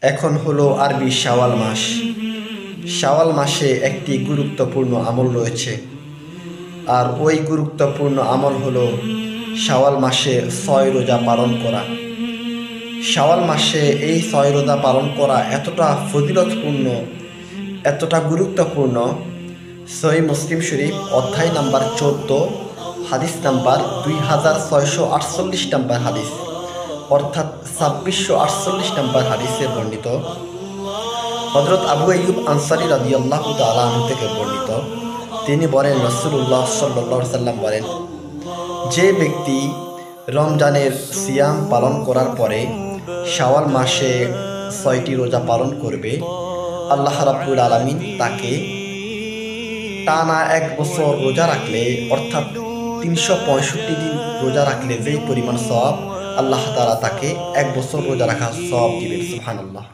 এখন হলো আরবি শাওয়াল মাস। শাওয়াল মাসে একটি গুরুত্বপূর্ণ আমল রয়েছে, আর ওই গুরুত্বপূর্ণ আমল হলো শাওয়াল মাসে 6 রোজা পালন করা। শাওয়াল মাসে এই 6 রোজা পালন করা এতটা ফজিলতপূর্ণ, এতটা গুরুত্বপূর্ণ। সহিহ মুসলিম শরীফ অধ্যায় নাম্বার 14, হাদিস নাম্বার 2648 নাম্বার হাদিস, অর্থাৎ 2648 নাম্বার হাদিসে বর্ণিত। হযরত আবু আইয়ুব আনসারী রাদিয়াল্লাহু তাআলা আনহু থেকে বর্ণিত, তিনি বলেন, রাসূলুল্লাহ সাল্লাল্লাহু আলাইহি ওয়াসাল্লাম বলেন, যে ব্যক্তি রমজানের সিয়াম পালন করার পরে শাওয়াল মাসে 6টি রোজা পালন করবে, আল্লাহ রাব্বুল আলামিন তাকে টানা 1 বছর রোজা রাখলে, অর্থাৎ 365 দিন রোজা রাখলে যেই পরিমাণ সওয়াব, আল্লাহ তাআলা তাকে 1 বছর রোজা রাখার সওয়াব দিবেন। সুবহানাল্লাহ।